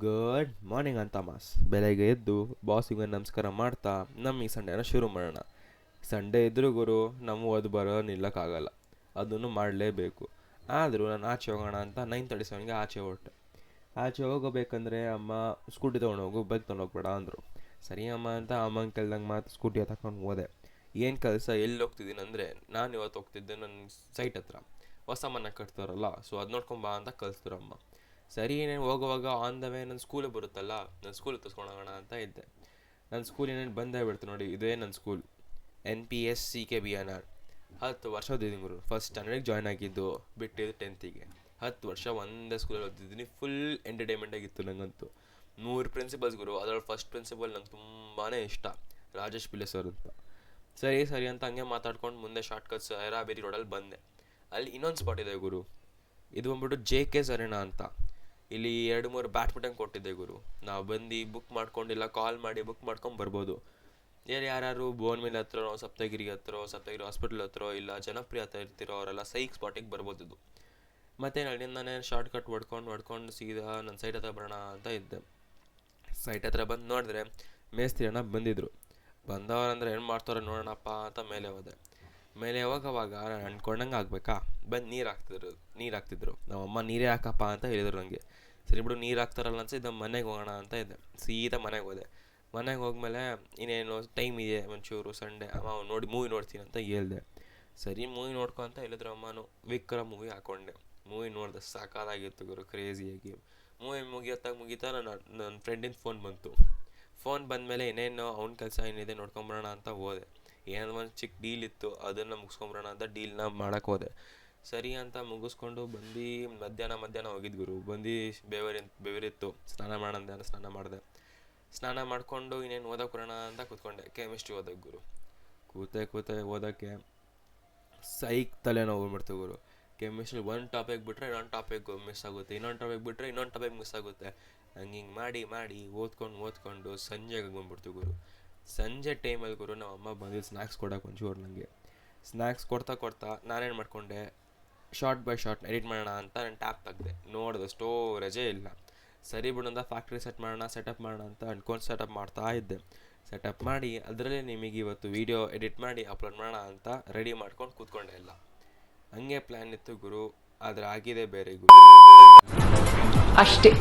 Good morning ಅಂತ mass. ಬೆಳಗ್ಗೆ ಎದ್ದು ಬಾಸಿಗೆ ನಮಸ್ಕಾರ ಮಾಡ್ತಾ ನಮ್ಮ ಈ ಸಂಡೇನ ಶುರು ಮಾಡೋಣ. ಸಂಡೇ ಇದ್ರೂ ಗುರು ನಮ್ಮ ಓದು ಬರೋ ನಿಲ್ಲಕ್ಕಾಗಲ್ಲ, ಅದನ್ನು ಮಾಡಲೇಬೇಕು. ಆದರೂ ನಾನು ಆಚೆ ಹೋಗೋಣ ಅಂತ 9:37ಗೆ ಆಚೆ ಹೊರಟೆ. ಆಚೆ ಹೋಗಬೇಕಂದ್ರೆ ಅಮ್ಮ ಸ್ಕೂಟಿ ತೊಗೊಂಡೋಗು, ಬೈಕ್ ತೊಗೊಂಡೋಗ್ಬೇಡ ಅಂದರು. ಸರಿ ಅಮ್ಮ ಅಂತ ಅಮ್ಮನ ಕೇಳ್ದಂಗೆ ಮಾತು ಸ್ಕೂಟಿ ತಗೊಂಡು ಹೋದೆ. ಏನು ಕೆಲಸ, ಎಲ್ಲಿ ಹೋಗ್ತಿದ್ದೀನಿ ಅಂದರೆ, ನಾನು ಇವತ್ತು ಹೋಗ್ತಿದ್ದೆ ನನ್ನ ಸೈಟ್ ಹತ್ರ ಹೊಸ ಮನೆ ಕಟ್ತಾರಲ್ಲ, ಸೊ ಅದು ನೋಡ್ಕೊಂಬಾ ಅಂತ ಕಳಿಸ್ತಾರೆ ಅಮ್ಮ. ಸರಿ ಏನೇನು ಹೋಗುವಾಗ ಆನ್ ದ ವೇ ನನ್ನ ಸ್ಕೂಲಿಗೆ ಬರುತ್ತಲ್ಲ, ನನ್ನ ಸ್ಕೂಲಿಗೆ ತೋರಿಸ್ಕೊಂಡೋಗೋಣ ಅಂತ ಇದ್ದೆ. ನನ್ನ ಸ್ಕೂಲ್ ಏನೇನು ಬಂದೇ ಬಿಡ್ತು ನೋಡಿ, ಇದೇ ನನ್ನ ಸ್ಕೂಲ್ NPS CKBNR. 10 ವರ್ಷ ಓದಿದ್ದೀನಿ ಗುರು. ಫಸ್ಟ್ ಸ್ಟ್ಯಾಂಡರ್ಡಿಗೆ ಜಾಯ್ನ್ ಆಗಿದ್ದು, ಬಿಟ್ಟಿದ್ದು 10th. 10 ವರ್ಷ ಒಂದೇ ಸ್ಕೂಲಲ್ಲಿ ಓದಿದ್ದೀನಿ. ಫುಲ್ ಎಂಟರ್ಟೈನ್ಮೆಂಟಾಗಿತ್ತು ನನಗಂತೂ. 3 ಪ್ರಿನ್ಸಿಪಲ್ಸ್ ಗುರು, ಅದರಲ್ಲಿ ಫಸ್ಟ್ ಪ್ರಿನ್ಸಿಪಲ್ ನಂಗೆ ತುಂಬಾ ಇಷ್ಟ, ರಾಜೇಶ್ ಪಿಲ್ಲೆ ಸರ್ ಅಂತ. ಸರಿ ಅಂತ ಹಂಗೆ ಮಾತಾಡ್ಕೊಂಡು ಮುಂದೆ ಶಾರ್ಟ್ಕಟ್ಸ್ ಐರಾಬೇರಿ ರೋಡಲ್ಲಿ ಬಂದೆ. ಅಲ್ಲಿ ಇನ್ನೊಂದು ಸ್ಪಾಟ್ ಇದೆ ಗುರು, ಇದು ಬಂದ್ಬಿಟ್ಟು JK ಅರೇನಾ ಅಂತ. ಇಲ್ಲಿ 2-3 ಬ್ಯಾಡ್ಮಿಂಟನ್ ಕೊಟ್ಟಿದ್ದೆ ಗುರು. ನಾವು ಬಂದು ಬುಕ್ ಮಾಡ್ಕೊಂಡಿಲ್ಲ, ಕಾಲ್ ಮಾಡಿ ಬುಕ್ ಮಾಡ್ಕೊಂಡು ಬರ್ಬೋದು. ಯಾರ್ಯಾರು ಬೋನ್ ಮಿಲ್ ಹತ್ರ, ಸಪ್ತಗಿರಿ ಹಾಸ್ಪಿಟಲ್ ಹತ್ರ, ಇಲ್ಲ ಜನಪ್ರಿಯ ಹತ್ರ ಇರ್ತಿರೋ ಅವರೆಲ್ಲ ಸೈಕ್ ಸ್ಪಾಟಿಗೆ ಬರ್ಬೋದು. ಇದು ಮತ್ತೇನು ಅಲ್ಲಿಂದ ನಾನೇ ಶಾರ್ಟ್ ಕಟ್ ಹೊಡ್ಕೊಂಡು ಸೀದಾ ನನ್ನ ಸೈಟ್ ಹತ್ರ ಬರೋಣ ಅಂತ ಇದ್ದೆ. ಸೈಟ್ ಹತ್ರ ಬಂದು ನೋಡಿದ್ರೆ ಮೇಸ್ತ್ರಿ ಅಣ್ಣ ಬಂದಿದ್ರು. ಬಂದವರಂದ್ರೆ ಏನು ಮಾಡ್ತಾರೋ ನೋಡೋಣಪ್ಪ ಅಂತ ಮೇಲೆ ಹೋಗೋವಾಗ ನಾನು ಅಂದ್ಕೊಂಡಂಗೆ ಆಗಬೇಕಾ, ಬಂದು ನೀರು ಹಾಕ್ತಿದ್ರು. ನಮ್ಮಮ್ಮ ನೀರೇ ಹಾಕಪ್ಪ ಅಂತ ಹೇಳಿದ್ರು ನನಗೆ. ಸರಿ ಬಿಡು, ನೀರು ಹಾಕ್ತಾರಲ್ಲ ಅನ್ಸಿದ್ದು ಮನೆಗೆ ಹೋಗೋಣ ಅಂತ ಇದ್ದೆ. ಸೀದಾ ಮನೆಗೆ ಹೋದೆ. ಮನೆಗೆ ಹೋದ್ಮೇಲೆ ಇನ್ನೇನು ಟೈಮ್ ಇದೆ ಒಂಚೂರು, ಸಂಡೇ ಅಮ್ಮ ಮೂವಿ ನೋಡ್ತೀನಿ ಅಂತ ಹೇಳ್ದೆ. ಸರಿ ಮೂವಿ ನೋಡ್ಕೊ ಅಂತ ಹೇಳಿದ್ರು ಅಮ್ಮನೂ. ವಿಕ್ರಮ್ ಮೂವಿ ಹಾಕ್ಕೊಂಡೆ. ಮೂವಿ ನೋಡಿದೆ, ಸಾಕಾಗಿತ್ತು ಗುರು, ಕ್ರೇಜಿಯಾಗಿ. ಮೂವಿ ಮುಗಿತಾ ನನ್ನ ಫ್ರೆಂಡಿನ ಫೋನ್ ಬಂತು. ಫೋನ್ ಬಂದಮೇಲೆ ಇನ್ನೇನು ಅವ್ನ ಕೆಲಸ ಏನಿದೆ ನೋಡ್ಕೊಂಬರೋಣ ಅಂತ ಹೋದೆ. ಏನೋ ಒಂದು ಚಿಕ್ಕ ಡೀಲ್ ಇತ್ತು, ಅದನ್ನು ಮುಗಿಸ್ಕೊಂಬರೋಣ ಅಂತ ಡೀಲ್ನ ಮಾಡೋಕ್ಕೆ ಹೋದೆ. ಸರಿ ಅಂತ ಮುಗಿಸ್ಕೊಂಡು ಬಂದು ಮಧ್ಯಾಹ್ನ ಹೋಗಿದ್ದು ಗುರು. ಬಂದು ಬೆವರಿತ್ತು. ಸ್ನಾನ ಮಾಡಿದೆ. ಸ್ನಾನ ಮಾಡಿಕೊಂಡು ಇನ್ನೇನು ಓದಕ್ಕೆ ಬರೋಣ ಅಂತ ಕೂತ್ಕೊಂಡೆ. ಕೆಮಿಸ್ಟ್ರಿ ಓದಕ್ಕೆ ಗುರು. ಕೂತೆ ಓದೋಕ್ಕೆ ಸೈಕ್ ತಲೆನೋವು ಬಂದ್ಬಿಡ್ತು ಗುರು. ಕೆಮಿಸ್ಟ್ರಿ ಒಂದು ಟಾಪಿಕ್ ಬಿಟ್ಟರೆ ಇನ್ನೊಂದು ಟಾಪಿಕ್ ಮಿಸ್ ಆಗುತ್ತೆ, ಇನ್ನೊಂದು ಟಾಪಿಕ್ ಬಿಟ್ಟರೆ ಇನ್ನೊಂದು ಟಾಪಿಕ್ ಮಿಸ್ ಆಗುತ್ತೆ. ಹಿಂಗೆ ಮಾಡಿ ಓದ್ಕೊಂಡು ಸಂಜೆಗೆ ಬಂದ್ಬಿಡ್ತು ಗುರು. ಸಂಜೆ ಟೈಮಲ್ಲಿ ಗುರು ನಮ್ಮ ಅಮ್ಮ ಬಂದಿದ್ದು ಸ್ನ್ಯಾಕ್ಸ್ ಕೊಡೋಕೆ ಒಂಚೂರು ನನಗೆ. ಸ್ನ್ಯಾಕ್ಸ್ ಕೊಡ್ತಾ ನಾನೇನು ಮಾಡ್ಕೊಂಡೆ, ಶಾರ್ಟ್ ಬೈ ಶಾರ್ಟ್ ಎಡಿಟ್ ಮಾಡೋಣ ಅಂತ ನಾನು ಟ್ಯಾಪ್ ತೆಗ್ದೆ. ನೋಡಿದೆ ಸ್ಟೋರೇಜೇ ಇಲ್ಲ. ಸರಿ ಬಿಡೋಂದ ಫ್ಯಾಕ್ಟ್ರಿ ಸೆಟಪ್ ಮಾಡೋಣ ಅಂತ ಅಂದ್ಕೊಂಡು ಸೆಟಪ್ ಮಾಡ್ತಾ ಇದ್ದೆ. ಸೆಟಪ್ ಮಾಡಿ ಅದರಲ್ಲೇ ನಿಮಗೆ ಇವತ್ತು ವೀಡಿಯೋ ಎಡಿಟ್ ಮಾಡಿ ಅಪ್ಲೋಡ್ ಮಾಡೋಣ ಅಂತ ರೆಡಿ ಮಾಡ್ಕೊಂಡು ಕೂತ್ಕೊಂಡೆ. ಎಲ್ಲ ಹಂಗೆ ಪ್ಲ್ಯಾನ್ ಇತ್ತು ಗುರು, ಆದರೆ ಆಗಿದೆ ಬೇರೆ ಗುರು ಅಷ್ಟೇ.